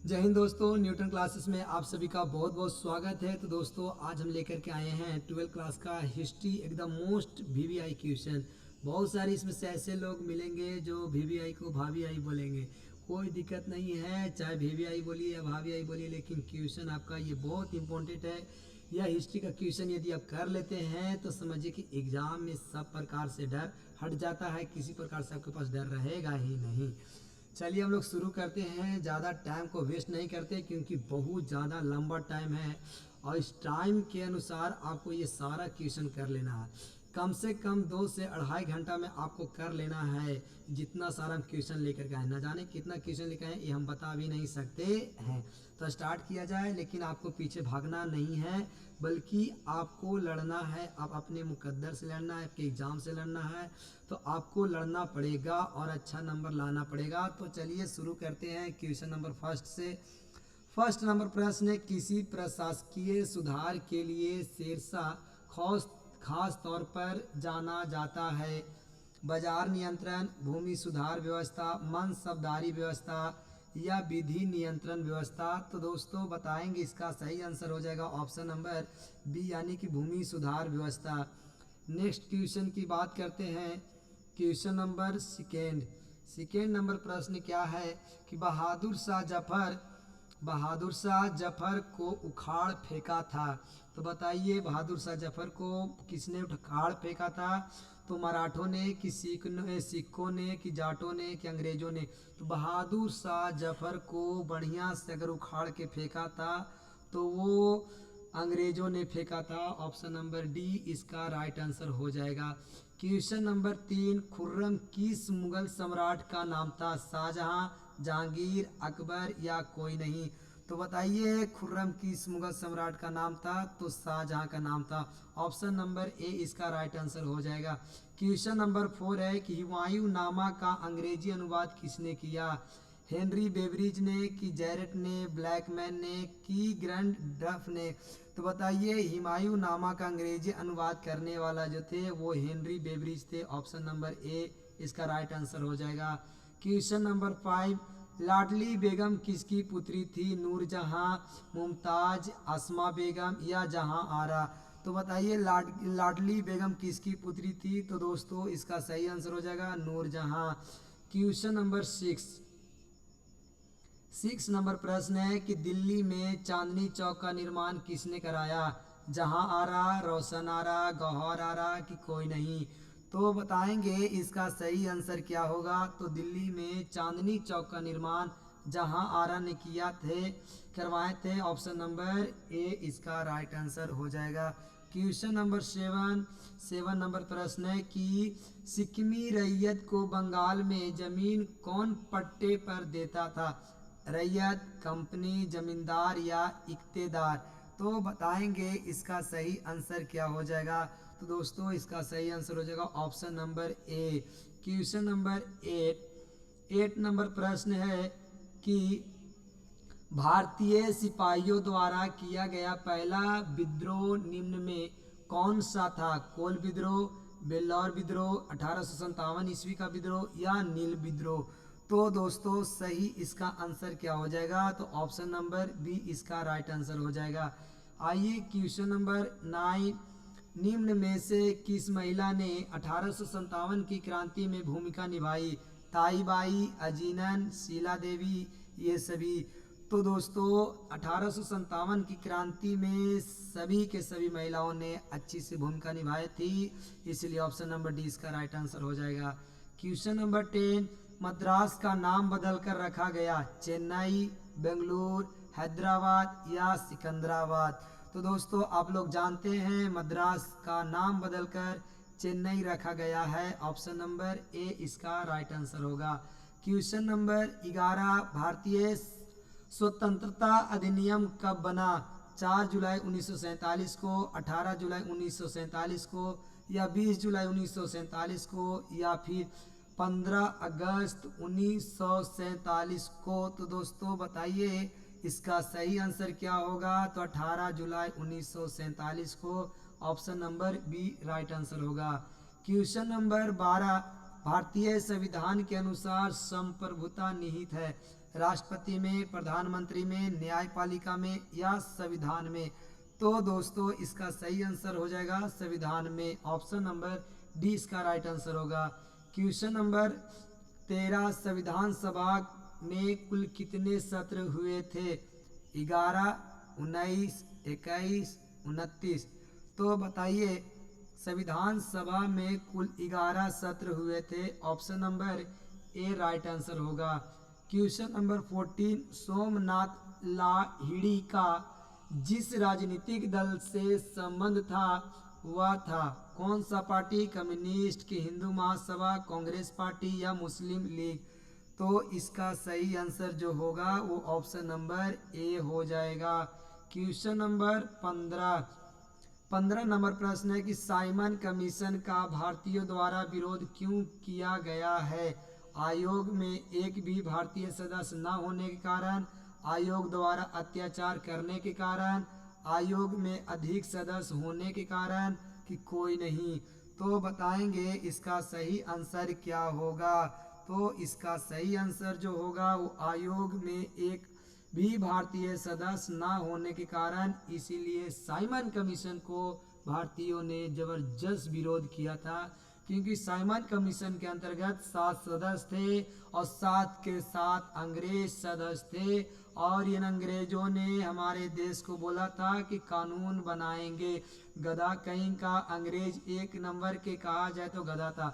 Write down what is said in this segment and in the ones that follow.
जय हिंद दोस्तों, Newton classes में आप सभी का बहुत बहुत स्वागत है। तो दोस्तों आज हम लेकर के आए हैं 12th क्लास का हिस्ट्री, एकदम मोस्ट वीवीआई क्वेश्चन। बहुत सारे इसमें से ऐसे लोग मिलेंगे जो वीवीआई को भाभी आई बोलेंगे। कोई दिक्कत नहीं है, चाहे वीवीआई बोलिए या भाभी आई बोलिए, लेकिन क्वेश्चन आपका ये बहुत इंपॉर्टेंट है। यह हिस्ट्री का क्वेश्चन यदि आप कर लेते हैं तो समझिए कि एग्जाम में सब प्रकार से डर हट जाता है, किसी प्रकार से आपके पास डर रहेगा ही नहीं। चलिए हम लोग शुरू करते हैं, ज़्यादा टाइम को वेस्ट नहीं करते क्योंकि बहुत ज़्यादा लंबा टाइम है और इस टाइम के अनुसार आपको ये सारा क्वेश्चन कर लेना है। कम से कम 2 से 2.5 घंटा में आपको कर लेना है। जितना सारा हम क्वेश्चन लेकर के आए, ना जाने कितना क्वेश्चन लेकर आए ये हम बता भी नहीं सकते हैं। तो स्टार्ट किया जाए, लेकिन आपको पीछे भागना नहीं है बल्कि आपको लड़ना है। आप अपने मुकद्दर से लड़ना है, आपके एग्ज़ाम से लड़ना है। तो आपको लड़ना पड़ेगा और अच्छा नंबर लाना पड़ेगा। तो चलिए शुरू करते हैं क्वेश्चन नंबर फर्स्ट से। फर्स्ट नंबर प्रश्न है, किसी प्रशासकीय सुधार के लिए शेरशाह खास तौर पर जाना जाता है? बाजार नियंत्रण, भूमि सुधार व्यवस्था, मनसबदारी व्यवस्था या विधि नियंत्रण व्यवस्था। तो दोस्तों बताएंगे, इसका सही आंसर हो जाएगा ऑप्शन नंबर बी, यानी कि भूमि सुधार व्यवस्था। नेक्स्ट क्वेश्चन की बात करते हैं। क्वेश्चन नंबर सेकेंड नंबर प्रश्न क्या है कि बहादुर शाह जफर को उखाड़ फेंका था। तो बताइए बहादुर शाह जफर को किसने उखाड़ फेंका था? तो मराठों ने कि सिखों ने कि जाटों ने कि अंग्रेजों ने? तो बहादुर शाह जफर को बढ़िया से अगर उखाड़ के फेंका था तो वो अंग्रेजों ने फेंका था। ऑप्शन नंबर डी इसका राइट आंसर हो जाएगा। क्वेश्चन नंबर 3, खुर्रम किस मुगल सम्राट का नाम था? शाहजहां, जहांगीर, अकबर या कोई नहीं? तो बताइए खुर्रम किस मुगल सम्राट का नाम था? तो शाहजहां का नाम था। ऑप्शन नंबर ए इसका राइट आंसर हो जाएगा। क्वेश्चन नंबर 4 है कि हुमायूं नामा का अंग्रेजी अनुवाद किसने किया? हेनरी बेवरिज ने कि जैरेट ने, ब्लैकमैन ने कि ग्रैंड डफ ने? तो बताइए हुमायूं नामा का अंग्रेजी अनुवाद करने वाला जो थे वो हेनरी बेवरिज थे। ऑप्शन नंबर ए इसका राइट आंसर हो जाएगा। क्वेश्चन नंबर 5, लाडली बेगम किसकी पुत्री थी? नूरजहां, मुमताज, अस्मा बेगम या जहां आरा? तो बताइए लाडली बेगम किसकी पुत्री थी? तो दोस्तों इसका सही आंसर हो जाएगा नूरजहां। क्वेश्चन नंबर 6 नंबर प्रश्न है कि दिल्ली में चांदनी चौक का निर्माण किसने कराया? जहां आरा, रोशन आरा, गौहर आरा कि कोई नहीं? तो बताएंगे इसका सही आंसर क्या होगा। तो दिल्ली में चांदनी चौक का निर्माण जहां आरा ने करवाए थे। ऑप्शन नंबर ए इसका राइट आंसर हो जाएगा। क्वेश्चन नंबर 7 नंबर प्रश्न है कि सिक्किमी रैयत को बंगाल में जमीन कौन पट्टे पर देता था? रैयत, कंपनी, जमींदार या इख्तेदार? तो बताएंगे इसका सही आंसर क्या हो जाएगा। तो दोस्तों इसका सही आंसर हो जाएगा option number A. Question number 8 number प्रश्न है कि भारतीय सिपाहियों द्वारा किया गया पहला विद्रोह निम्न में कौन सा था? कोल विद्रोह, बेल्लौर विद्रोह, 1857 ईस्वी का विद्रोह या नील विद्रोह? तो दोस्तों सही इसका आंसर क्या हो जाएगा? तो ऑप्शन नंबर बी इसका राइट आंसर हो जाएगा। आइए क्वेश्चन नंबर 9, निम्न में से किस महिला ने 1857 की क्रांति में भूमिका निभाई? ताईबाई, अजीनन, शीला देवी ये सभी? तो दोस्तों 1857 की क्रांति में सभी के सभी महिलाओं ने अच्छी सी भूमिका निभाई थी, इसलिए ऑप्शन नंबर डी इसका राइट आंसर हो जाएगा। क्वेश्चन नंबर 10, मद्रास का नाम बदलकर रखा गया? चेन्नई, बेंगलुरु, हैदराबाद या सिकंदराबाद? तो दोस्तों आप लोग जानते हैं मद्रास का नाम बदलकर चेन्नई रखा गया है। ऑप्शन नंबर ए इसका राइट आंसर होगा। क्वेश्चन नंबर 11, भारतीय स्वतंत्रता अधिनियम कब बना? 4 जुलाई 1947 को, 18 जुलाई 1947 को या 20 जुलाई 1947 को या फिर 15 अगस्त 1947 को? तो दोस्तों बताइए इसका सही आंसर क्या होगा। तो 18 जुलाई 1947 को। Option number B right answer होगा। क्वेश्चन नंबर 12, भारतीय संविधान के अनुसार संप्रभुता निहित है? राष्ट्रपति में, प्रधानमंत्री में, न्यायपालिका में या संविधान में? तो दोस्तों इसका सही आंसर हो जाएगा संविधान में। ऑप्शन नंबर डी इसका राइट आंसर होगा। क्वेश्चन नंबर 13, संविधान सभा में कुल कितने सत्र हुए थे? 11, 19, 21, 29। तो बताइए संविधान सभा में कुल 11 सत्र हुए थे। Option number A right answer होगा। क्वेश्चन नंबर 14, सोमनाथ लाहिड़ी का जिस राजनीतिक दल से संबंध था वह था कौन सा पार्टी? कम्युनिस्ट की, हिंदू महासभा, कांग्रेस पार्टी या मुस्लिम लीग? तो इसका सही आंसर जो होगा वो ऑप्शन नंबर ए हो जाएगा। क्वेश्चन नंबर 15 नंबर प्रश्न है कि साइमन कमीशन का भारतीयों द्वारा विरोध क्यों किया गया है? आयोग में एक भी भारतीय सदस्य न होने के कारण, आयोग द्वारा अत्याचार करने के कारण, आयोग में अधिक सदस्य होने के कारण कि कोई नहीं? तो बताएंगे इसका सही आंसर क्या होगा। तो इसका सही आंसर जो होगा वो आयोग में एक भी भारतीय सदस्य ना होने के कारण, इसीलिए साइमन कमीशन को भारतीयों ने जबरदस्त विरोध किया था। क्योंकि साइमन कमीशन के अंतर्गत 7 सदस्य थे और 7 के 7 अंग्रेज सदस्य थे और इन अंग्रेजों ने हमारे देश को बोला था कि कानून बनाएंगे। गधा कहीं का अंग्रेज एक नंबर के कहा जाए तो गधा था।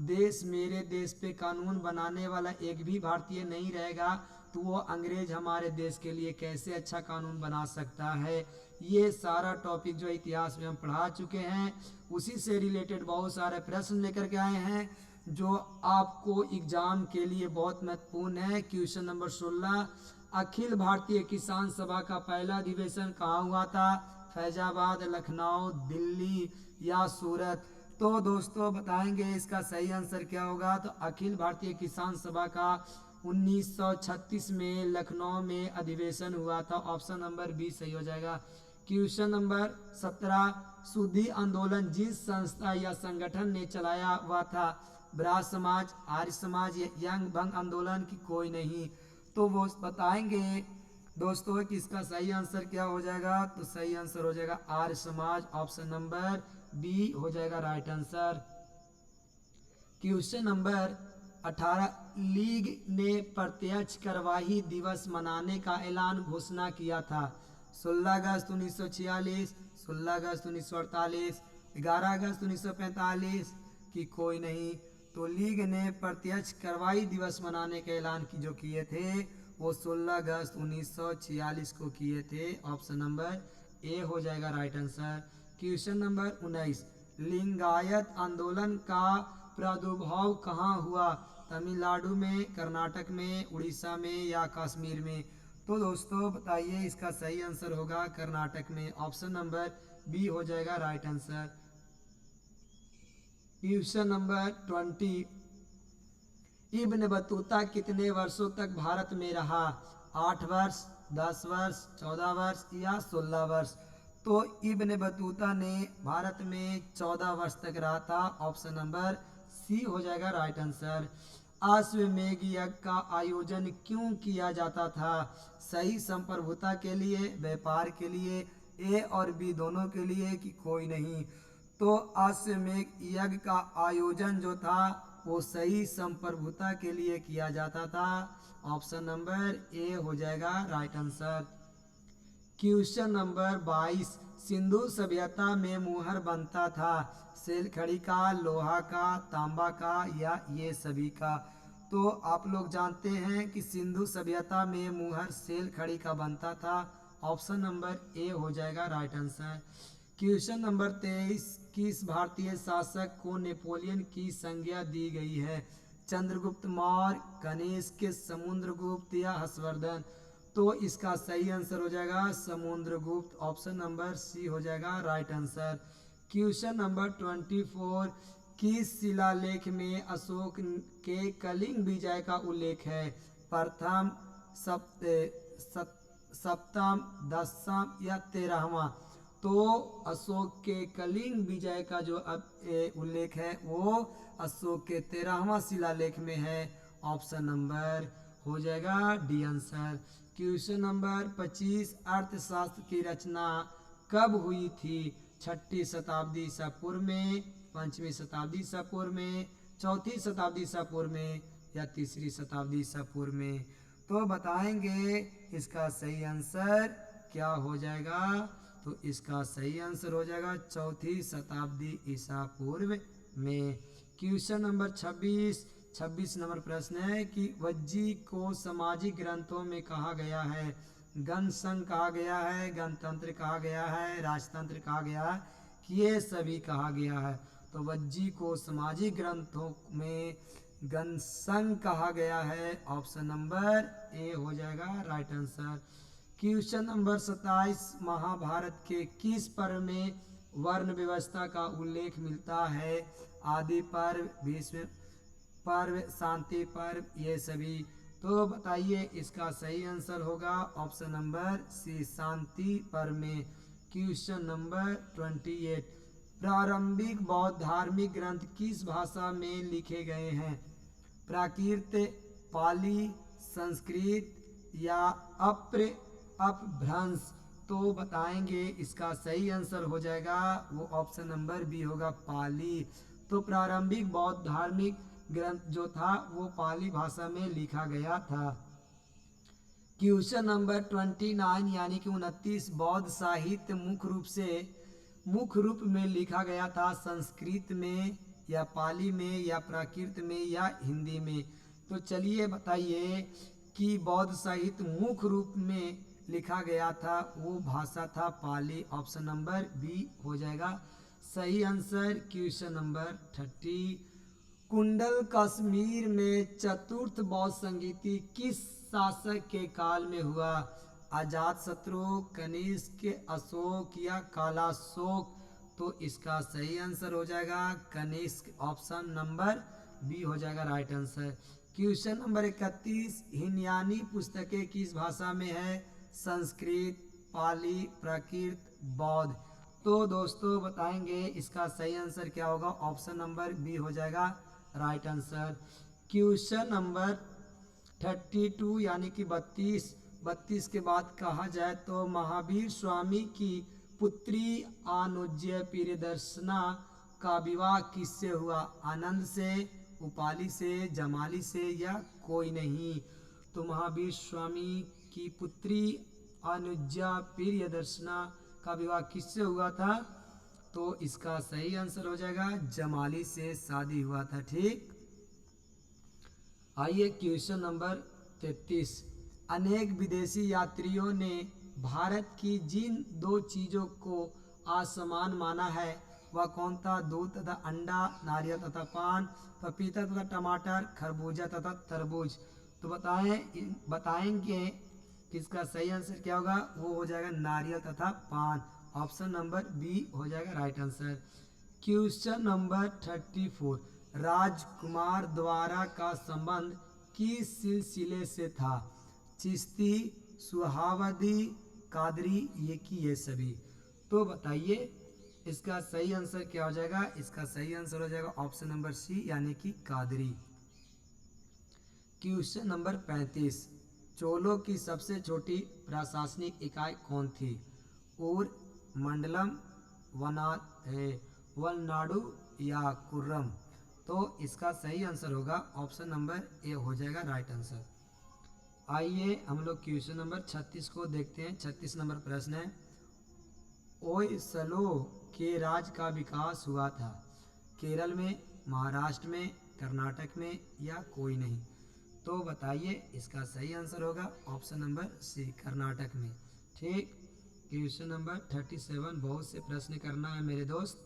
देश मेरे देश पे कानून बनाने वाला एक भी भारतीय नहीं रहेगा तो वो अंग्रेज हमारे देश के लिए कैसे अच्छा कानून बना सकता है। ये सारा टॉपिक जो इतिहास में हम पढ़ा चुके हैं, उसी से रिलेटेड बहुत सारे प्रश्न लेकर के आए हैं जो आपको एग्जाम के लिए बहुत महत्वपूर्ण है। क्वेश्चन नंबर 16, अखिल भारतीय किसान सभा का पहला अधिवेशन कहाँ हुआ था? फैजाबाद, लखनऊ, दिल्ली या सूरत? तो दोस्तों बताएंगे इसका सही आंसर क्या होगा। तो अखिल भारतीय किसान सभा का 1936 में लखनऊ में अधिवेशन हुआ था। ऑप्शन नंबर बी सही हो जाएगा। क्वेश्चन नंबर 17, शुद्धि आंदोलन जिस संस्था या संगठन ने चलाया हुआ था, ब्राह्मण समाज, आर्य समाज या यंग भंग आंदोलन की कोई नहीं? तो वो बताएंगे दोस्तों कि इसका सही आंसर क्या हो जाएगा। तो सही आंसर हो जाएगा Arya Samaj. Option number B हो जाएगा right answer. Question number 18, league ने प्रत्यक्ष कार्यवाही दिवस मनाने का ऐलान घोषणा किया था। 16 अगस्त 1946, 16 अगस्त 1948, 11 अगस्त 1945 कि कोई नहीं? तो लीग ने प्रत्यक्ष कार्यवाही दिवस मनाने का ऐलान की जो किए थे वो 16 अगस्त 1946 को किए थे। ऑप्शन नंबर ए हो जाएगा right answer. Question number 19, Lingayat आंदोलन का प्रादुर्भाव कहाँ हुआ? तमिलनाडु में, कर्नाटक में, उड़ीसा में या कश्मीर में? तो दोस्तों बताइए इसका सही आंसर होगा कर्नाटक में। ऑप्शन नंबर बी हो जाएगा right answer. Question number 20, Ibn Battuta कितने वर्षों तक भारत में रहा? 8 वर्ष, 10 वर्ष, 14 वर्ष या 16 वर्ष? तो इब्न बतूता ने भारत में 14 वर्ष तक रहा था। ऑप्शन नंबर सी हो जाएगा राइट आंसर। अश्वमेध यज्ञ का आयोजन क्यों किया जाता था? सही संप्रभुता के लिए, व्यापार के लिए, ए और बी दोनों के लिए कि कोई नहीं? तो अश्वमेध यज्ञ का आयोजन जो था वो सही संप्रभुता के लिए किया जाता था। ऑप्शन नंबर ए हो जाएगा right answer. Question number 22, Sindhu सभ्यता में मुहर बनता था सेलखड़ी का, लोहा का, तांबा का या ये सभी का? तो आप लोग जानते हैं कि सिंधु सभ्यता में मुहर सेलखड़ी का बनता था। ऑप्शन नंबर ए हो जाएगा राइट आंसर। क्वेश्चन नंबर 23, किस भारतीय शासक को नेपोलियन की संज्ञा दी गई है? चंद्रगुप्त मौर्य, कनिष्क, समुद्रगुप्त या हर्षवर्धन? तो इसका सही आंसर हो जाएगा समुद्रगुप्त। ऑप्शन नंबर सी हो जाएगा राइट आंसर। क्वेश्चन नंबर 24, किस शिलालेख में अशोक के कलिंग विजय का उल्लेख है? प्रथम, सप्तम, दसम या 13वां? तो अशोक के कलिंग विजय का जो उल्लेख है वो अशोक के 13वां शिलालेख में है। ऑप्शन नंबर हो जाएगा डी आंसर। क्वेश्चन नंबर 25, अर्थशास्त्र की रचना कब हुई थी? 6ठी शताब्दी ईसा पूर्व में, 5वीं शताब्दी ईसा पूर्व में, 4थी शताब्दी ईसा पूर्व में या 3री शताब्दी ईसा पूर्व में? तो बताएंगे इसका सही आंसर क्या हो जाएगा। तो इसका सही आंसर हो जाएगा 4थी शताब्दी ईसा पूर्व में। क्वेश्चन नंबर 26 नंबर प्रश्न है कि वज्जी को सामाजिक ग्रंथों में कहा गया है? गण संघ कहा गया है, गणतंत्र कहा गया है, राजतंत्र कहा गया है कि ये सभी कहा गया है? तो वज्जी को सामाजिक ग्रंथों में गण संघ कहा गया है। ऑप्शन नंबर ए हो जाएगा right answer. Question number 27, Mahabharata के किस पर्व में वर्ण व्यवस्था का उल्लेख मिलता है? आदि पर्व, भीष्म पर्व, शांति पर्व, ये सभी। तो बताइए इसका सही आंसर होगा ऑप्शन नंबर सी, शांति पर्व में। क्वेश्चन नंबर 28, प्रारंभिक बौद्ध धार्मिक ग्रंथ किस भाषा में लिखे गए हैं? प्राकृत, पाली, संस्कृत या अपभ्रंश? तो बताएंगे इसका सही आंसर हो जाएगा वो ऑप्शन नंबर बी होगा, पाली। तो प्रारंभिक बौद्ध धार्मिक ग्रंथ जो था वो पाली भाषा में लिखा गया था। क्वेश्चन नंबर 29 यानी कि 29, बौद्ध साहित्य मुख्य रूप में लिखा गया था संस्कृत में या पाली में या प्राकृत में या हिंदी में? तो चलिए बताइए कि बौद्ध साहित्य मुख्य रूप में लिखा गया था वो भाषा था पाली। ऑप्शन नंबर बी हो जाएगा सही आंसर। क्वेश्चन नंबर 30, कुंडल कश्मीर में चतुर्थ बौद्ध संगीति किस शासक के काल में हुआ? अजातशत्रु, कनिष्क, अशोक या कालाशोक? तो इसका सही आंसर हो जाएगा कनिष्क। ऑप्शन नंबर बी हो जाएगा राइट आंसर। क्वेश्चन नंबर 31, हिनयानी पुस्तकें किस भाषा में है? संस्कृत, पाली, प्राकृत, बौद्ध? तो दोस्तों बताएंगे इसका सही आंसर क्या होगा। ऑप्शन नंबर बी हो जाएगा राइट आंसर। क्वेश्चन नंबर 32 यानी कि 32 के बाद कहा जाए तो महावीर स्वामी की पुत्री अनुज्ञा प्रियदर्शना का विवाह किससे हुआ? आनंद से, उपाली से, जमाली से या कोई नहीं? तो महावीर स्वामी की पुत्री अनुज्ञा प्रियदर्शना का विवाह किससे हुआ था? तो इसका सही आंसर हो जाएगा जमाली से शादी हुआ था। ठीक, आइए क्वेश्चन नंबर 33, अनेक विदेशी यात्रियों ने भारत की जिन 2 चीजों को असमान माना है वह कौन था? दूध तथा अंडा, नारियल तथा पान, पपीता तथा टमाटर, खरबूजा तथा तरबूज? तो बताएंगे किसका सही आंसर क्या होगा। वो हो जाएगा नारियल तथा पान। ऑप्शन नंबर बी हो जाएगा राइट आंसर। क्वेश्चन नंबर 34, राजकुमार द्वारा का संबंध किस सिलसिले से था? चिश्ती, सुहावदी, कादरी, ये सभी? तो बताइए इसका सही आंसर क्या हो जाएगा। इसका सही आंसर हो जाएगा ऑप्शन नंबर सी यानी कि कादरी। क्वेश्चन नंबर 35, चोलों की सबसे छोटी प्रशासनिक इकाई कौन थी? ऊर, मंडलम, वलनाडु या कुर्रम? तो इसका सही आंसर होगा ऑप्शन नंबर ए हो जाएगा राइट आंसर। आइए हम लोग क्वेश्चन नंबर 36 को देखते हैं। 36 नंबर प्रश्न है, ओयसलो के राज्य का विकास हुआ था केरल में, महाराष्ट्र में, कर्नाटक में या कोई नहीं? तो बताइए इसका सही आंसर होगा ऑप्शन नंबर सी, कर्नाटक में। ठीक, क्वेश्चन नंबर 37, बहुत से प्रश्न करना है मेरे दोस्त।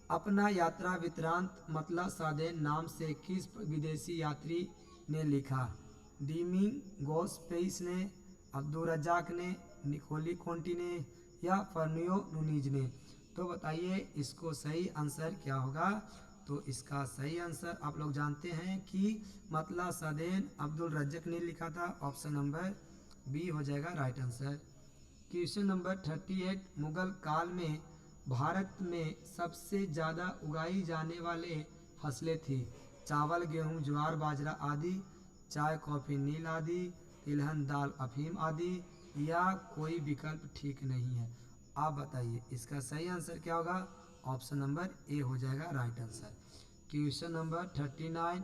अपना यात्रा वृत्तांत मतलब साधे नाम से किस विदेशी यात्री ने लिखा? डीमिंगोस पेइस ने, अब्दुल रज्जाक ने, निकोली कोंटी ने या फर्नियो नूनीज ने? तो बताइए इसको सही आंसर क्या होगा। तो इसका सही आंसर आप लोग जानते हैं कि मतलब सादेन अब्दुल रज्जाक ने लिखा था। ऑप्शन नंबर बी हो जाएगा right answer. Question number 38, Mughal काल में भारत में सबसे ज़्यादा उगाई जाने वाले फसलें थी? चावल, गेहूं, ज्वार, बाजरा आदि? चाय कॉफ़ी नील आदि, तिलहन दाल अफीम आदि, या कोई विकल्प ठीक नहीं है। आप बताइए इसका सही आंसर क्या होगा। ऑप्शन नंबर ए हो जाएगा राइट आंसर। क्वेश्चन नंबर 39,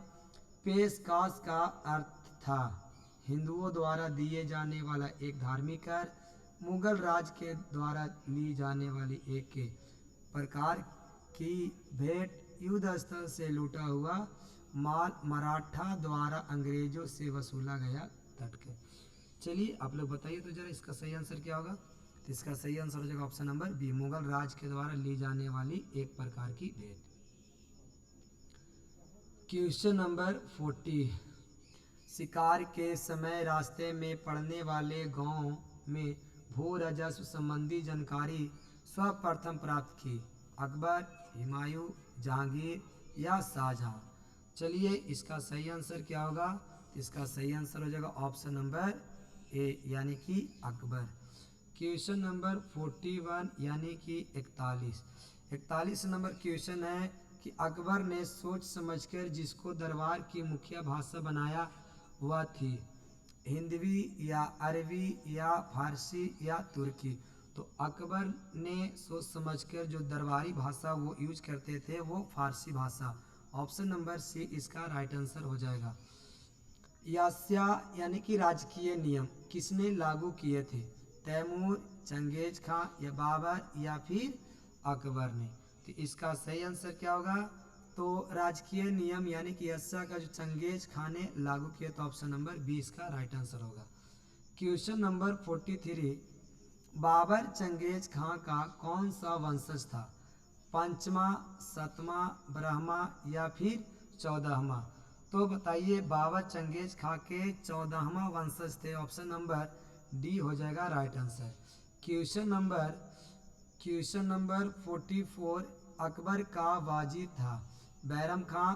पेशकाश का अर्थ था हिंदुओं द्वारा दिए जाने वाला एक धार्मिक कर, मुगल राज के द्वारा ली जाने वाली एक के प्रकार की भेंट, युद्ध स्थल से लूटा हुआ माल, मराठा द्वारा अंग्रेजों से वसूला गया तटकर। चलिए आप लोग बताइए तो जरा इसका सही आंसर क्या होगा। तो इसका सही आंसर हो जाएगा ऑप्शन नंबर बी, मुगल राज के द्वारा ली जाने वाली एक प्रकार की भेंट। क्वेश्चन नंबर 40, शिकार के समय रास्ते में पड़ने वाले गांव में भू राजस्व संबंधी जानकारी सर्वप्रथम प्राप्त की, अकबर, हुमायूं, जहांगीर या शाहजहां। चलिए इसका सही आंसर क्या होगा। इसका सही आंसर हो जाएगा ऑप्शन नंबर ए यानी कि अकबर। क्वेश्चन नंबर 41 यानी कि 41 नंबर क्वेश्चन है कि अकबर ने सोच समझकर जिसको दरबार की मुख्य भाषा बनाया वह थी हिंदवी या अरबी या फारसी या तुर्की। तो अकबर ने सोच समझकर जो दरबारी भाषा वो यूज करते थे वो फारसी भाषा। ऑप्शन नंबर सी इसका राइट आंसर हो जाएगा। यास्या यानी कि राजकीय नियम किसने लागू किए थे, तैमूर, चंगेज खां या बाबर या फिर अकबर ने। तो इसका सही आंसर क्या होगा। तो राजकीय नियम यानी कि यास्या का जो चंगेज खां ने लागू किया, तो ऑप्शन नंबर बी इसका राइट आंसर होगा। क्वेश्चन नंबर 43, बाबर चंगेज खां का कौन सा वंशज था, पंचमा, सतमा, ब्रह्मा या फिर 14वां। तो बताइए बाबर चंगेज खां के 14वां वंशज थे। ऑप्शन नंबर डी हो जाएगा right answer. Question number 44, Akbar का वाजिद था बैरम खां,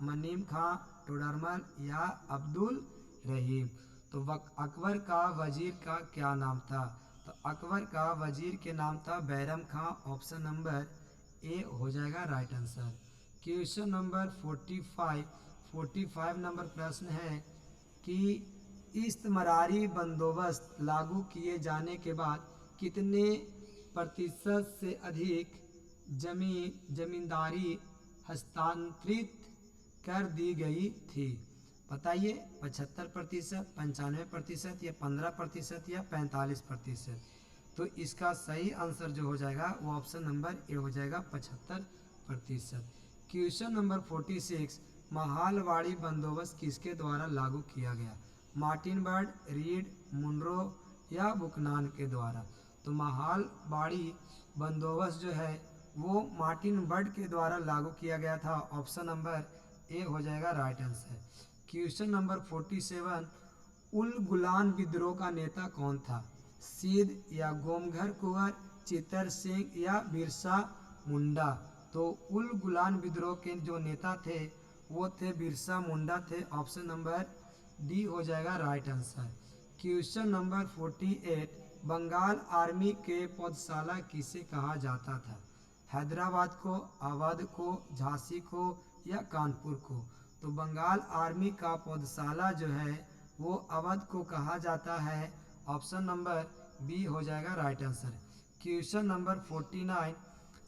मनीम खां, टोडरमल या अब्दुल रहीम। तो अकबर का वजीर का क्या नाम था। तो अकबर का वजीर के नाम था बैरम खां। ऑप्शन नंबर ए हो जाएगा right answer. Question number 45 number प्रश्न है कि इस्तमरारी बंदोबस्त लागू किए जाने के बाद कितने प्रतिशत से अधिक जमींदारी हस्तांतरित कर दी गई थी। बताइए 75%, 95% या 15% या 45%। तो इसका सही आंसर जो हो जाएगा वो ऑप्शन नंबर ए हो जाएगा 75%। क्वेश्चन नंबर 46, महालवाड़ी बंदोबस्त किसके द्वारा लागू किया गया, मार्टिन बर्ड, रीड, मुनरो या बुकनान के द्वारा। तो महालवाड़ी बंदोबस्त जो है वो मार्टिन बर्ड के द्वारा लागू किया गया था। ऑप्शन नंबर ए हो जाएगा राइट आंसर। क्वेश्चन नंबर 47, उल गुलान विद्रोह का नेता कौन था, सिद्ध या गोमघर कुंवर, चित्तर सिंह या बिरसा मुंडा। तो उल गुलान विद्रोह के जो नेता थे वो थे बिरसा मुंडा थे। ऑप्शन नंबर डी हो जाएगा right answer. Question number 48, Bengal army के पौधशाला किसे कहा जाता था, हैदराबाद को, अवध को, झांसी को या कानपुर को। तो बंगाल आर्मी का पौधशाला जो है वो अवध को कहा जाता है। ऑप्शन नंबर बी हो जाएगा राइट आंसर। क्वेश्चन नंबर 49,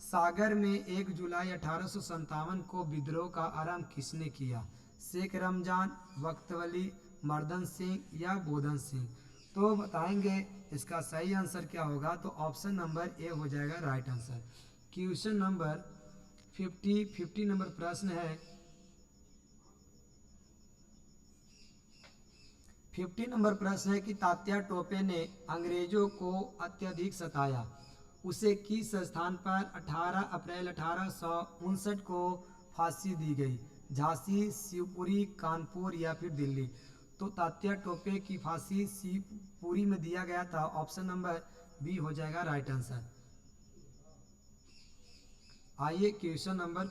सागर में 1 जुलाई 1857 को विद्रोह का आरंभ किसने किया, शेख रमजान, वक्तवली, मर्दन सिंह या बोधन सिंह। तो बताएंगे इसका सही आंसर क्या होगा। तो ऑप्शन नंबर ए हो जाएगा right answer. Question number 50 number प्रश्न है 50 नंबर प्रश्न है कि तात्या टोपे ने अंग्रेजों को अत्यधिक सताया, उसे किस स्थान पर 18 अप्रैल 1859 को फांसी दी गई, झांसी, शिवपुरी, कानपुर या फिर दिल्ली। तो तात्या टोपे की फांसी शिवपुरी में दिया गया था। ऑप्शन नंबर बी हो जाएगा राइट आंसर। आइए क्वेश्चन नंबर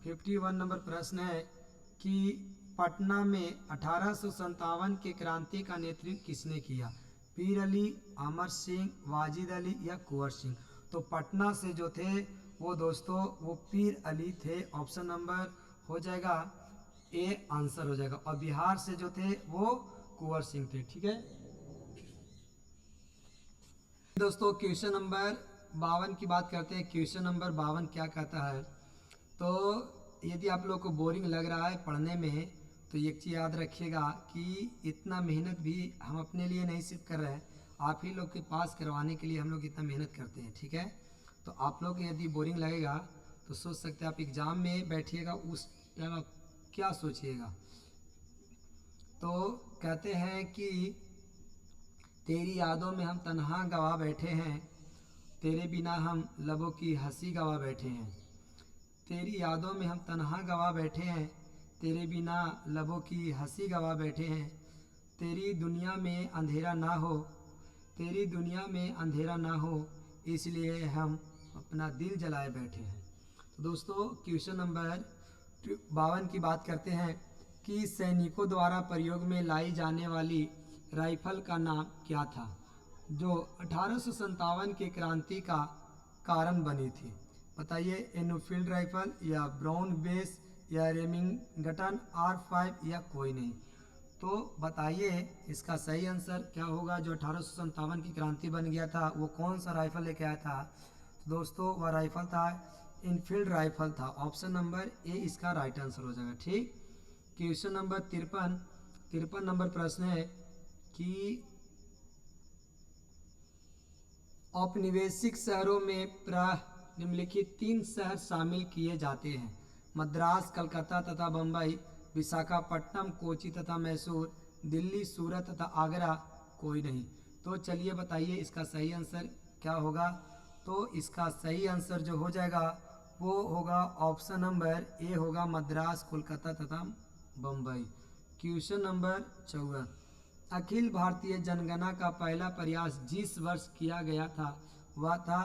51 नंबर प्रश्न है कि पटना में 1857 के क्रांति का नेतृत्व किसने किया, पीर अली, अमर सिंह, वाजिद अली या कुंवर सिंह। तो पटना से जो थे वो दोस्तों वो पीर अली थे। ऑप्शन नंबर हो जाएगा ए आंसर हो जाएगा। और बिहार से जो थे वो कुंवर सिंह थे। ठीक है दोस्तों, क्वेश्चन नंबर 52 की बात करते हैं। क्वेश्चन नंबर 52 क्या कहता है, तो यदि आप लोग को बोरिंग लग रहा है पढ़ने में तो एक चीज़ याद रखिएगा कि इतना मेहनत भी हम अपने लिए नहीं सिर्फ कर रहे हैं, आप ही लोग के पास करवाने के लिए हम लोग इतना मेहनत करते हैं। ठीक है, तो आप लोग यदि बोरिंग लगेगा तो सोच सकते हैं आप एग्ज़ाम में बैठिएगा, उस टाइम आप क्या सोचिएगा। तो कहते हैं कि तेरी यादों में हम तन्हा गवा बैठे हैं, तेरे बिना हम लबों की हंसी गवा बैठे हैं। तेरी यादों में हम तन्हा गवा बैठे हैं, तेरे बिना लबों की हंसी गवा बैठे हैं। तेरी दुनिया में अंधेरा ना हो, तेरी दुनिया में अंधेरा ना हो, इसलिए हम अपना दिल जलाए बैठे हैं। तो दोस्तों, क्वेश्चन नंबर 52 की बात करते हैं कि सैनिकों द्वारा प्रयोग में लाई जाने वाली राइफल का नाम क्या था, जो 1857 के क्रांति का कारण बनी थी। बताइए, एनफील्ड राइफल या ब्राउन बेस या रेमिंगटन R5 या कोई नहीं। तो बताइए इसका सही आंसर क्या होगा। जो 1857 की क्रांति बन गया था वो कौन सा राइफल लेके आया था, तो दोस्तों वह राइफल था इनफील्ड राइफल था। ऑप्शन नंबर ए इसका राइट आंसर हो जाएगा। ठीक, क्वेश्चन नंबर 53 नंबर प्रश्न है कि औपनिवेशिक शहरों में निम्नलिखित 3 शहर शामिल किए जाते हैं, मद्रास, कलकत्ता तथा बम्बई, विशाखापट्टनम, कोची तथा मैसूर, दिल्ली, सूरत तथा आगरा, कोई नहीं। तो चलिए बताइए इसका सही आंसर क्या होगा। तो इसका सही आंसर जो हो जाएगा वो होगा ऑप्शन नंबर ए होगा, मद्रास, कोलकाता तथा बम्बई। क्वेश्चन नंबर 54, अखिल भारतीय जनगणना का पहला प्रयास जिस वर्ष किया गया था वह था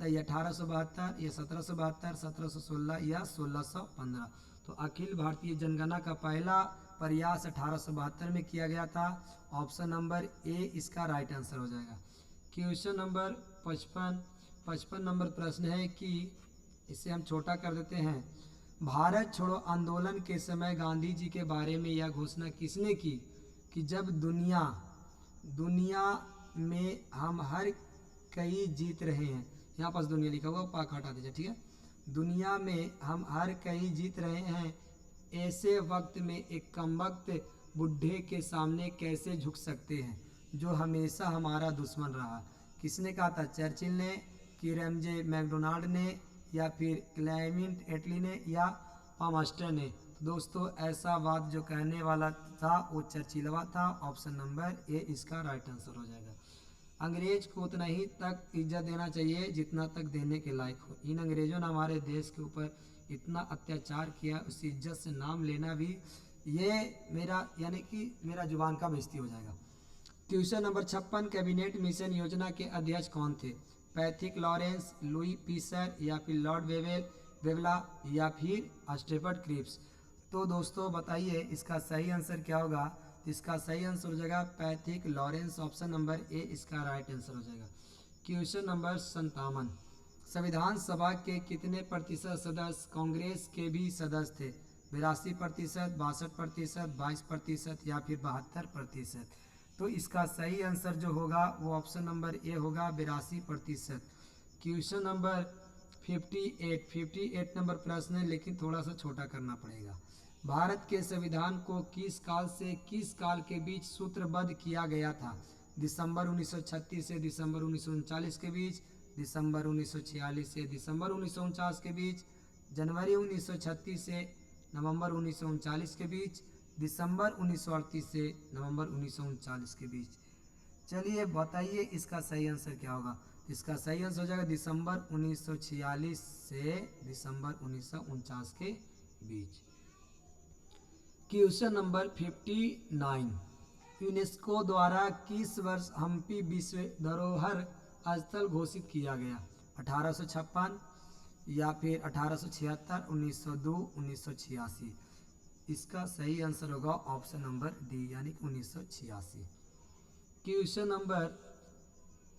1872 या 1772, 1716 या 1615। तो अखिल भारतीय जनगणना का पहला प्रयास 1872 में किया गया था। ऑप्शन नंबर ए इसका राइट आंसर हो जाएगा। क्वेश्चन नंबर 55 नंबर प्रश्न है कि इसे हम छोटा कर देते हैं। भारत छोड़ो आंदोलन के समय गांधी जी के बारे में यह घोषणा किसने की कि जब दुनिया में हम हर कई जीत रहे हैं, यहाँ पास दुनिया लिखा हुआ पाक हटा दीजिए। ठीक है, दुनिया में हम हर कई जीत रहे हैं, ऐसे वक्त में एक कमबख्त बुढ़े के सामने कैसे झुक सकते हैं जो हमेशा हमारा दुश्मन रहा। किसने कहा था, चर्चिल ने, किरमजे मैकडोनाल्ड ने, या फिर क्लेमेंट एटली ने, या पामस्टर ने। दोस्तों ऐसा बात जो कहने वाला था वो चर्चिलवा था। ऑप्शन नंबर ए इसका राइट आंसर हो जाएगा। अंग्रेज को उतना ही तक इज्जत देना चाहिए जितना तक देने के लायक हो। इन अंग्रेजों ने हमारे देश के ऊपर इतना अत्याचार किया, उस इज्जत से नाम लेना भी ये मेरा यानी कि मेरा जुबान का बेइज्जती हो जाएगा। क्वेश्चन नंबर 56, कैबिनेट मिशन योजना के अध्यक्ष कौन थे, पैथिक लॉरेंस, लुई पीसर, या फिर लॉर्ड वेवला, या फिर स्टेफर्ड क्रिप्स। तो दोस्तों बताइए इसका सही आंसर क्या होगा। इसका सही आंसर हो जाएगा Pethick Lawrence. Option number A इसका राइट आंसर हो जाएगा। क्वेश्चन नंबर 57, संविधान सभा के कितने प्रतिशत सदस्य कांग्रेस के भी सदस्य थे, 82%, 62%, 22% या फिर 72%। तो इसका सही आंसर जो होगा वो ऑप्शन नंबर ए होगा, 82%। क्वेश्चन नंबर 58 नंबर प्रश्न है लेकिन थोड़ा सा छोटा करना पड़ेगा। भारत के संविधान को किस काल से किस काल के बीच सूत्रबद्ध किया गया था, दिसंबर 1936 से दिसंबर 1939 के बीच, दिसंबर 1946 से दिसंबर 1949 के बीच, जनवरी 1936 से नवंबर 1939 के बीच, दिसंबर 1938 से नवंबर 1939 के बीच। चलिए बताइए इसका सही आंसर क्या होगा। इसका सही आंसर हो जाएगा दिसंबर 1946 से दिसंबर 1949 के बीच। क्वेश्चन नंबर 59, यूनेस्को द्वारा किस वर्ष हम्पी विश्व धरोहर स्थल घोषित किया गया, 1856 या फिर 1876, 1902, 1986। इसका सही आंसर होगा ऑप्शन नंबर डी यानी 1986। क्वेश्चन नंबर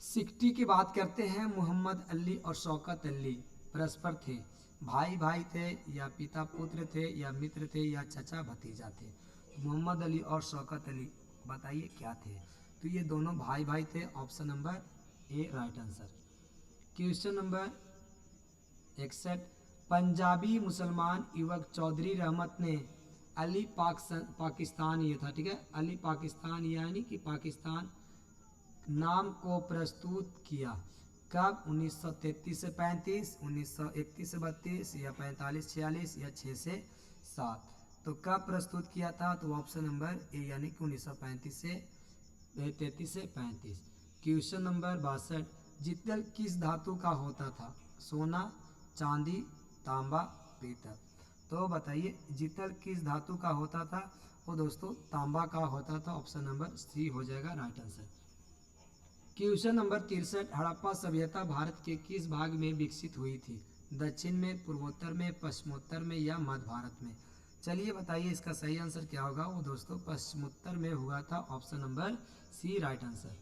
60 की बात करते हैं। मोहम्मद अली और शौकत अली परस्पर थे, भाई भाई थे या पिता पुत्र थे या मित्र थे या चचा भतीजा थे? मोहम्मद अली और शौकत अली बताइए क्या थे? तो ये दोनों भाई भाई थे, option number A right answer. Question number 61, Punjabi मुसलमान युवक चौधरी रहमत ने अली पाकिस्तान, ये था ठीक है, अली पाकिस्तान यानी कि पाकिस्तान नाम को प्रस्तुत किया कब? 1933 से 35, 1931 से 32 या 45 46 या 6 से 7? तो कब प्रस्तुत किया था? तो ऑप्शन नंबर ए यानी कि 1935 से 33 से 35। क्वेश्चन नंबर 62, जितल किस धातु का होता था? सोना, चांदी, तांबा, पीतल। तो बताइए जितल किस धातु का होता था? वो दोस्तों तांबा का होता था, ऑप्शन नंबर सी हो जाएगा right answer. Question number 63, Harappa सभ्यता भारत के किस भाग में विकसित हुई थी? दक्षिण में, पूर्वोत्तर में, पश्चिमोत्तर में या मध्य भारत में? चलिए बताइए इसका सही आंसर क्या होगा? वो दोस्तों पश्चिमोत्तर में हुआ था, option number C right answer.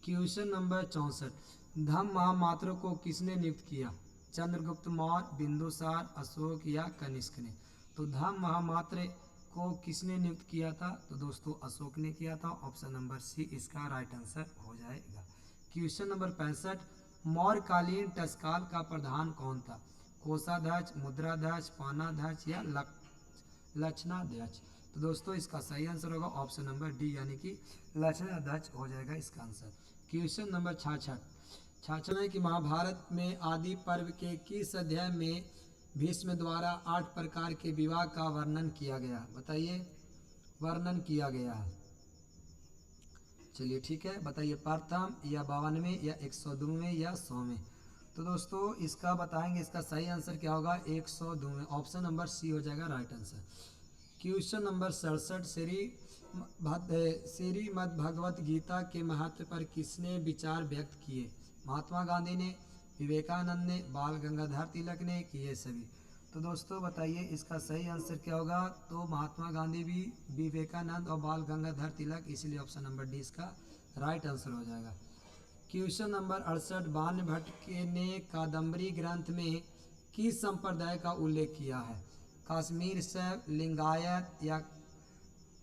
Question number 64, Dhamma Mahamatra को किसने नियुक्त किया? चंद्रगुप्त मौर्य, बिंदुसार, अशोक या कनिष्क ने? तो धम्म महामात्र को किसने नियुक्त किया था? तो दोस्तों अशोक ने किया था, ऑप्शन नंबर सी इसका राइट आंसर हो जाएगा। क्वेश्चन नंबर 65, मौर्यकालीन टस्काल का प्रधान कौन था? कोषाध्यक्ष, मुद्राध्यक्ष, पानाध्यक्ष या लक्षणाध्यक्ष? तो दोस्तों इसका सही आंसर होगा ऑप्शन नंबर डी यानी कि लक्षणाध्यक्ष हो जाएगा इसका आंसर। क्वेश्चन नंबर 66 है कि महाभारत में आदि पर्व के किस अध्याय में भीष्म द्वारा 8 प्रकार के विवाह का वर्णन किया गया? बताइए वर्णन किया गया है। चलिए ठीक है, बताइए प्रथम या 52वें या 102वें या 100वें? तो दोस्तों इसका बताएंगे, इसका सही आंसर क्या होगा? 102वें, ऑप्शन नंबर सी हो जाएगा right answer. Question number 67, Shrimad Bhagavad Gita के महत्व पर किसने विचार व्यक्त किए? महात्मा गांधी ने, विवेकानंद ने, बाल गंगाधर तिलक ने कि ये सभी? तो दोस्तों बताइए इसका सही आंसर क्या होगा? तो महात्मा गांधी भी, विवेकानंद और बाल गंगाधर तिलक, इसलिए ऑप्शन नंबर डी इसका राइट आंसर हो जाएगा। क्वेश्चन नंबर 68, बाण भट्ट ने कादम्बरी ग्रंथ में किस संप्रदाय का उल्लेख किया है? कश्मीर शैव, लिंगायत या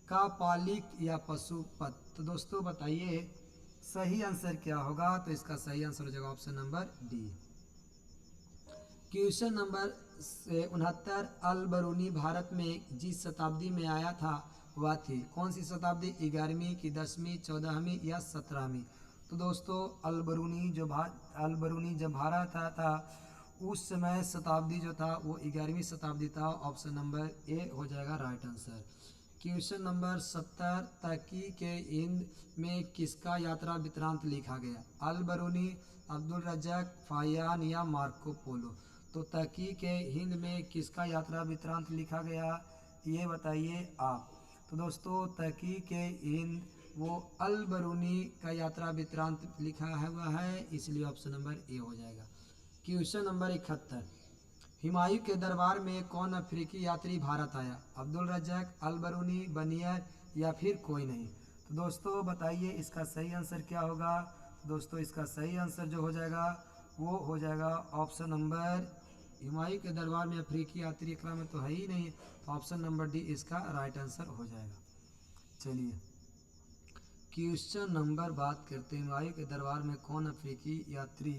कापालिक या पशुपत? तो दोस्तों बताइए सही आंसर क्या होगा? तो इसका सही आंसर हो जाएगा option number D. Question number 69, अल बरूनी भारत में जिस शताब्दी में आया था वह थी कौन सी शताब्दी? 11वीं की 10वीं, 14वीं या 17वीं? तो दोस्तों अल बरूनी जब भारत आया था उस समय शताब्दी जो था वो 11वीं शताब्दी था, ऑप्शन नंबर ए हो जाएगा राइट आंसर। क्वेश्चन नंबर 70, तकी के हिंद में किसका यात्रा वृत्तांत लिखा गया? अल बरूनी, अब्दुल रज़्ज़ाक, फाहियान या मार्को पोलो? तो तकी के हिंद में किसका यात्रा वृत्तांत लिखा गया? ये बताइए आप। तो दोस्तों तकी के हिंद वो अल बरूनी का यात्रा वृत्तांत लिखा हुआ है, इसलिए ऑप्शन नंबर ए हो जाएगा। क्वेश्चन नंबर 71, हुमायूं के दरबार में कौन अफ्रीकी यात्री भारत आया? अब्दुल रज़्ज़ाक, अल बरूनी, बनियर या फिर कोई नहीं? तो दोस्तों बताइए इसका सही आंसर क्या होगा? दोस्तों इसका सही आंसर जो हो जाएगा वो हो जाएगा ऑप्शन नंबर, हुमायूं के दरबार में अफ्रीकी यात्री एकरा में तो है ही नहीं, तो ऑप्शन नंबर डी इसका राइट आंसर हो जाएगा। चलिए क्वेश्चन नंबर बात करते हैं, हुमायूं के दरबार में कौन अफ्रीकी यात्री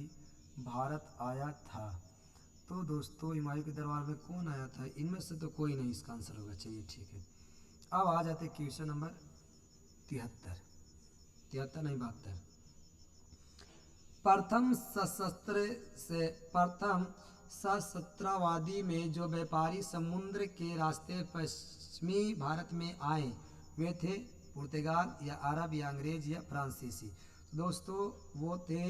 भारत आया था? तो दोस्तों हुमायूं के दरबार में कौन आया था? इनमें से तो कोई नहीं इसका आंसर होगा। चलिए ठीक है, अब आ जाते क्वेश्चन नंबर 73 नहीं 72, प्रथम सहस्त्राब्दी में जो व्यापारी समुद्र के रास्ते पश्चिमी भारत में आए वे थे पुर्तगाल या अरब या अंग्रेज या फ्रांसीसी? तो दोस्तों वो थे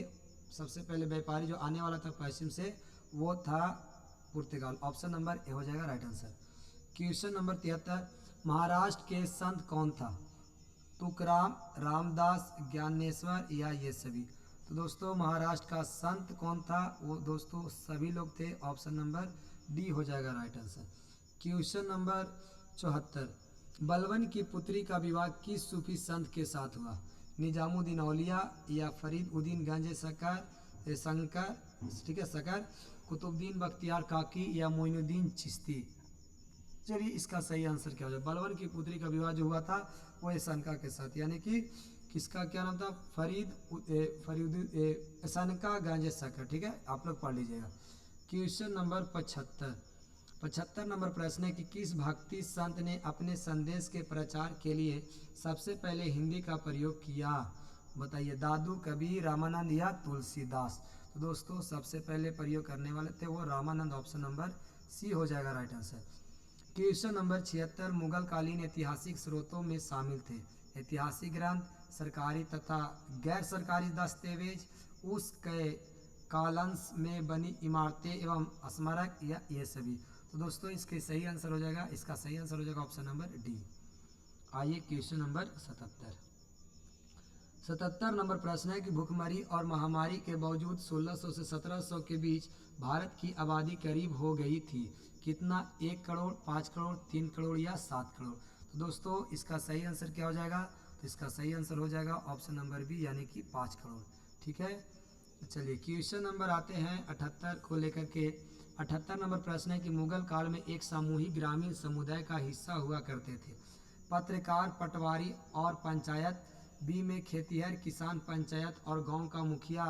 सबसे पहले व्यापारी जो आने वाला था पश्चिम से वो था पुर्तगाल, ऑप्शन नंबर ए हो जाएगा right answer. Question number 73, Maharashtra के संत कौन था? तुकाराम, रामदास, ज्ञानेश्वर या ये सभी? तो दोस्तों महाराष्ट्र का संत कौन था? वो दोस्तों सभी लोग थे, ऑप्शन नंबर डी हो जाएगा right answer. Question number 74, Balban की पुत्री का विवाह किस सूफी संत के साथ हुआ? निजामुद्दीन औलिया या फरीद उद्दीन गंज शंकर, ठीक है शकर, कुतुबुद्दीन बख्तियार काकी या मोइनुद्दीन चिश्ती। चलिए इसका सही आंसर क्या हो जाए। बलबन की पुत्री का विवाह जो हुआ था वो एहसानका के साथ, यानी कि किसका क्या नाम था, फरीद एहसानका गांजेस का। ठीक है, आप लोग पढ़ लीजिएगा। क्वेश्चन नंबर 75 नंबर प्रश्न है कि किस भक्ति संत ने अपने संदेश के प्रचार के लिए सबसे पहले हिंदी का प्रयोग किया? बताइए, दादू, कबीर, रामानंद या तुलसीदास। तो दोस्तों सबसे पहले प्रयोग करने वाले थे वो रामानंद, ऑप्शन नंबर सी हो जाएगा right answer. Question number 76 Mughal कालीन ऐतिहासिक स्रोतों में शामिल थे ऐतिहासिक ग्रंथ, सरकारी तथा गैर सरकारी दस्तावेज, उस के कालंस में बनी इमारतें एवं स्मारक या ये सभी। तो दोस्तों इसके सही आंसर हो जाएगा, इसका सही आंसर हो जाएगा ऑप्शन नंबर डी। आइए क्वेश्चन नंबर 77 नंबर प्रश्न है कि भूखमरी और महामारी के बावजूद 1600 से 1700 के बीच भारत की आबादी करीब हो गई थी। कितना? 1 करोड़, 5 करोड़, 3 करोड़ या 7 करोड़। तो दोस्तों इसका सही आंसर क्या हो जाएगा? तो इसका सही आंसर हो जाएगा ऑप्शन नंबर बी, यानी कि 5 करोड़। ठीक है, चलिए क्वेश्चन नंबर आते हैं 78 को लेकर के। 78 नंबर प्रश्न है कि मुगल काल में एक सामूहिक ग्रामीण समुदाय का हिस्सा हुआ करते थे पत्रकार, पटवारी और पंचायत, बी में खेतिहर, किसान, पंचायत और गांव का मुखिया,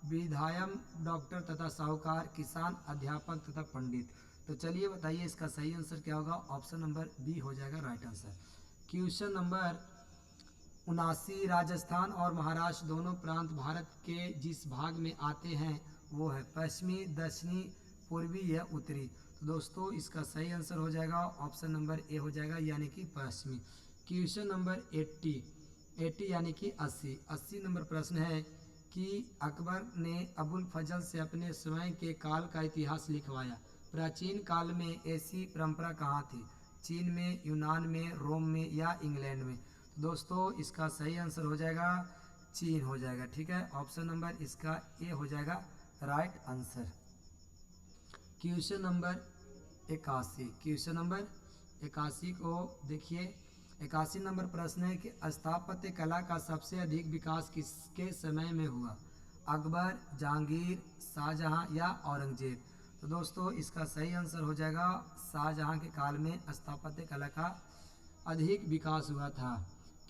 विधायक, डॉक्टर तथा साहूकार, किसान, अध्यापक तथा पंडित। तो चलिए बताइए इसका सही आंसर क्या होगा? ऑप्शन नंबर बी हो जाएगा right answer. Question number 79 Rajasthan और महाराष्ट्र दोनों प्रांत भारत के जिस भाग में आते हैं वो है पश्चिमी, दक्षिणी, पूर्वी या उत्तरी। तो दोस्तों इसका सही आंसर हो जाएगा ऑप्शन नंबर ए हो जाएगा, यानी कि पश्चिमी। क्वेश्चन नंबर 80 यानी कि 80 नंबर प्रश्न है कि अकबर ने अबुल फजल से अपने स्वयं के काल का इतिहास लिखवाया। प्राचीन काल में ऐसी परंपरा कहाँ थी? चीन में, यूनान में, रोम में या इंग्लैंड में। तो दोस्तों इसका सही आंसर हो जाएगा चीन हो जाएगा। ठीक है, ऑप्शन नंबर इसका ए हो जाएगा राइट आंसर। क्वेश्चन नंबर 81 को देखिए। 81 नंबर प्रश्न है कि स्थापत्य कला का सबसे अधिक विकास किसके समय में हुआ? अकबर, जहांगीर, शाहजहां या औरंगजेब। तो दोस्तों इसका सही आंसर हो जाएगा शाहजहां के काल में स्थापत्य कला का अधिक विकास हुआ था।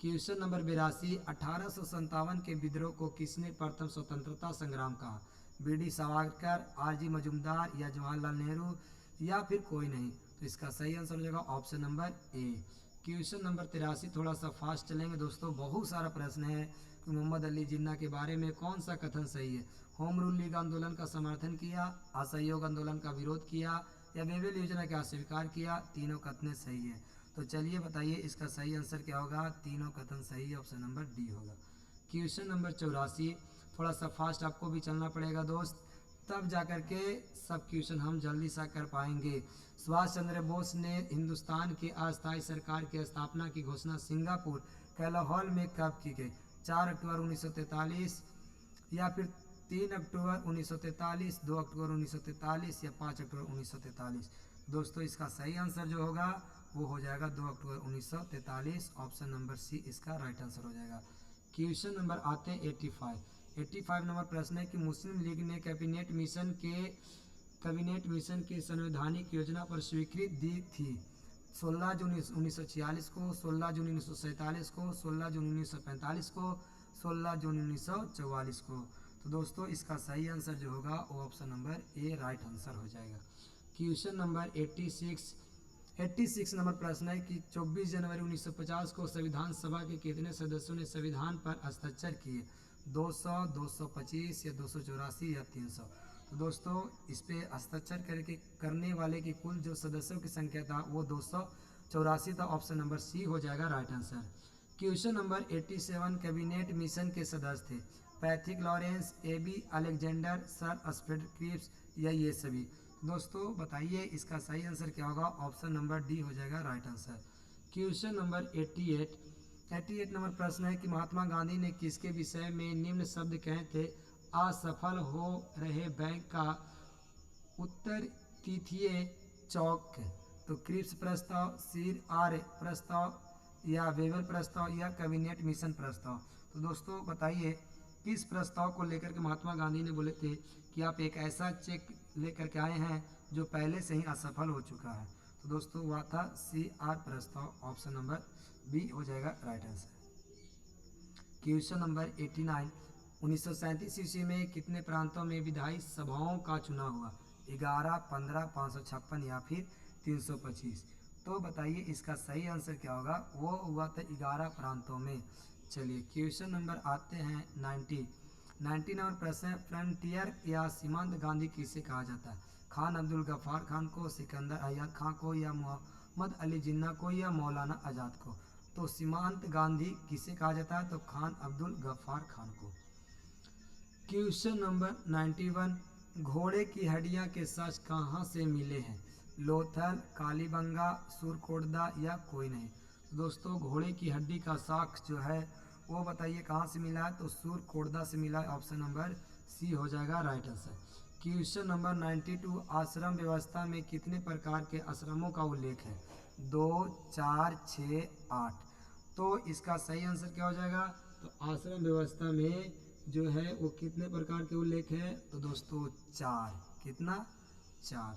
क्वेश्चन नंबर 82 1857 के विद्रोह को किसने प्रथम स्वतंत्रता संग्राम कहा? बी.डी. सावरकर, आर.जी. मजूमदार या जवाहरलाल नेहरू या फिर कोई नहीं। तो इसका सही आंसर हो जाएगा option number A. Question number 83 थोड़ा सा फास्ट चलेंगे दोस्तों, बहुत सारा प्रश्न है कि मोहम्मद अली जिन्ना के बारे में कौन सा कथन सही है? होम रूल लीग आंदोलन का समर्थन किया, असहयोग आंदोलन का विरोध किया या वेवेल योजना का अस्वीकार किया। तीनों कथन सही है। तो चलिए बताइए इसका सही आंसर क्या होगा? तीनों कथन सही है, ऑप्शन नंबर डी होगा। क्वेश्चन नंबर 84 थोड़ा सा फास्ट आपको भी चलना पड़ेगा दोस्त, तब जाकर के सब क्वेश्चन हम जल्दी सा कर पाएंगे। सुभाष चंद्र बोस ने हिंदुस्तान की अस्थायी सरकार की स्थापना की घोषणा सिंगापुर कैलाहौल में कब की गई? 4 अक्टूबर 1943 या फिर 3 अक्टूबर 1943, 2 अक्टूबर 1943 या 5 अक्टूबर 1943। दोस्तों इसका सही आंसर जो होगा वो हो जाएगा 2 अक्टूबर 1943, ऑप्शन नंबर सी इसका राइट आंसर हो जाएगा। क्वेश्चन नंबर आते हैं 85 नंबर प्रश्न है कि मुस्लिम लीग ने कैबिनेट मिशन के संवैधानिक योजना पर स्वीकृति दी थी 16 जून 1946 को, 16 जून 1947 को, 16 जून 1945 को, 16 जून 1944 को। तो दोस्तों इसका सही आंसर जो होगा वो option number A right answer हो जाएगा। क्वेश्चन नंबर 86 नंबर प्रश्न है कि 24 जनवरी 1950 को संविधान सभा के कितने सदस्यों ने संविधान पर हस्ताक्षर किए? 200, 225 या 284 या 300। तो दोस्तों इस पे हस्ताक्षर करने वाले की कुल जो सदस्यों की संख्या था वो 284 था, ऑप्शन नंबर सी हो जाएगा right answer. Question number 87 cabinet mission के सदस्य थे Pethick Lawrence, A B. Alexander, sir अस्फ्रेड क्रिप्स या ये सभी। दोस्तों बताइए इसका सही आंसर क्या होगा? ऑप्शन नंबर डी हो जाएगा right answer. Question number 88 number प्रश्न है कि महात्मा गांधी ने किसके विषय में निम्न शब्द कहे थे? असफल हो रहे बैंक का उत्तर तिथिये चौक। तो क्रिप्स प्रस्ताव, सीर आर्य प्रस्ताव या वेवेल प्रस्ताव या कैबिनेट मिशन प्रस्ताव। तो दोस्तों बताइए किस प्रस्ताव को लेकर के महात्मा गांधी ने बोले थे कि आप एक ऐसा चेक लेकर के आए हैं जो पहले से ही असफल हो चुका है? तो दोस्तों वह था CR प्रस्ताव, ऑप्शन नंबर बी हो जाएगा राइट आंसर। क्वेश्चन नंबर 89, 1937 ईस्वी में कितने प्रांतों में विधायी सभाओं का चुनाव हुआ? 11, 15, 556 या फिर 325? तो बताइए इसका सही आंसर क्या होगा? वो हुआ था 11 प्रांतों में। चलिए क्वेश्चन नंबर आते हैं 90 नंबर प्रश्न है, फ्रंटियर या सीमांत गांधी किसे कहा जाता है? खान अब्दुल गफ्फार खान को, सिकंदर अय्यद खान को, या मोहम्मद अली जिन्ना को, या मौलाना आज़ाद को? तो सीमांत गांधी किसे कहा जाता है? तो खान अब्दुल गफ्फार खान को। क्वेश्चन नंबर 91, घोड़े की हड्डियां के साथ कहाँ से मिले हैं? लोथल, कालीबंगा, सुरकोटदा या कोई नहीं? तो दोस्तों घोड़े की हड्डी का साक्ष जो है वो बताइए कहाँ से मिला है? तो सुरकोटदा से मिला है, ऑप्शन नंबर सी हो जाएगा राइट आंसर। क्वेश्चन नंबर 92, आश्रम व्यवस्था में कितने प्रकार के आश्रमों का उल्लेख है? 2, 4, 6, 8? तो इसका सही आंसर क्या हो जाएगा? तो आश्रम व्यवस्था में जो है वो कितने प्रकार के उल्लेख है? तो दोस्तों 4। कितना? 4।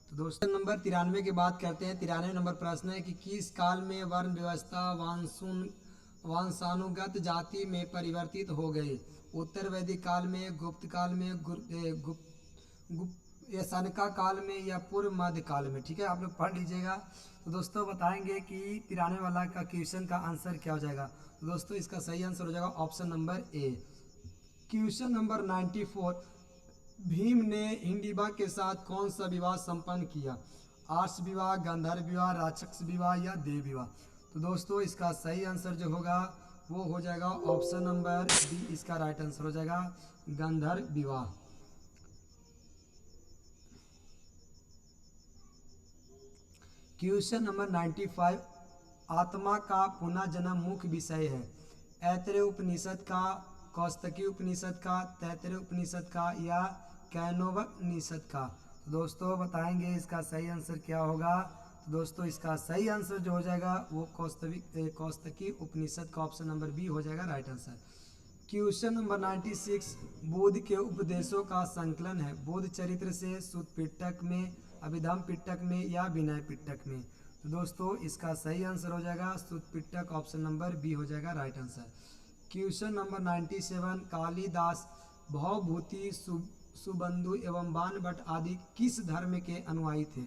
तो दोस्तों नंबर 93 की बात करते हैं। 93 नंबर प्रश्न है कि किस काल में वर्ण व्यवस्था वंशानुगत जाति में परिवर्तित हो गई? उत्तर वैदिक काल में, गुप्त काल में, या सनका काल में, या पूर्व मध्य काल में? ठीक है, आप लोग पढ़ लीजिएगा। तो दोस्तों बताएंगे कि 93 वाला का क्वेश्चन का आंसर क्या हो जाएगा? तो दोस्तों इसका सही आंसर हो जाएगा option number A. Question number 94, Bhim ने हिडिंबा के साथ कौन सा विवाह संपन्न किया? आर्ष विवाह, गंधर्व विवाह, राक्षस विवाह या देव विवाह? तो दोस्तों इसका सही आंसर जो होगा वो हो जाएगा ऑप्शन नंबर बी, इसका राइट आंसर हो जाएगा गंधर्व विवाह। क्वेश्चन नंबर 95, आत्मा का पुनः जन्म मुख्य विषय है? ऐतरेय उपनिषद का, कौस्तकी उपनिषद का, तैतरेय उपनिषद का, या कैनोबकनिषद का? तो दोस्तों बताएंगे इसका सही आंसर क्या होगा? तो दोस्तों इसका सही आंसर जो हो जाएगा वो कौस्तकी उपनिषद का, ऑप्शन नंबर बी हो जाएगा right answer. Question number 96, Buddha के उपदेशों का संकलन है? बुद्ध चरित्र से, सुत्त पिटक में, अभिधम्म पिटक में, या विनय पिटक में? तो दोस्तों इसका सही आंसर हो जाएगा सुत्त पिटक, ऑप्शन नंबर बी हो जाएगा right answer. Question number 97, Kalidas Bhavabhuti, Subandhu एवं बाणभट्ट आदि किस धर्म के अनुयायी थे?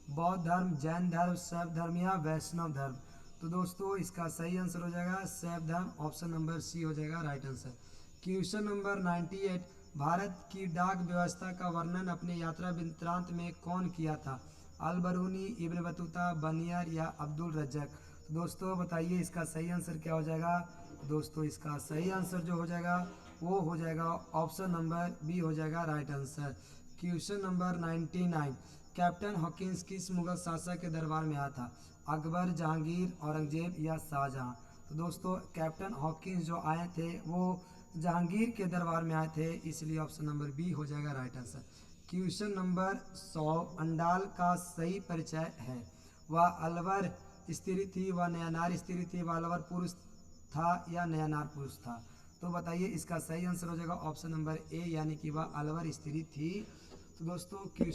बौद्ध धर्म, जैन धर्म, शैव धर्म या वैष्णव धर्म? तो दोस्तों इसका सही आंसर हो जाएगा शैव धर्म, ऑप्शन नंबर सी हो जाएगा right answer. Question number 98, Bharat की डाक व्यवस्था का वर्णन अपने यात्रा वृत्तांत में कौन किया था? अल बरूनी, इब्न बतूता, बनियर या अब्दुल रज्जक? तो दोस्तों बताइए इसका सही आंसर क्या हो जाएगा? दोस्तों इसका सही आंसर जो हो जाएगा वो हो जाएगा ऑप्शन नंबर बी हो जाएगा right answer. Question number 99, captain Hawkins किस मुगल शासक के दरबार में आया था? अकबर, जहांगीर, औरंगजेब या शाहजहां? तो दोस्तों कैप्टन हॉकिंस जो आए थे वो जहांगीर के दरबार में आए थे, इसलिए ऑप्शन नंबर बी हो जाएगा right answer. Question number 100, Andal का सही परिचय है? वह अलवर स्त्री थी, वह नयनार स्त्री थी, वह अलवर पुरुष था या नयनार पुरुष था? तो बताइए इसका सही आंसर हो जाएगा ऑप्शन नंबर ए, यानी कि वह अलवर स्त्री थी। तो दोस्तों क्वेश्चन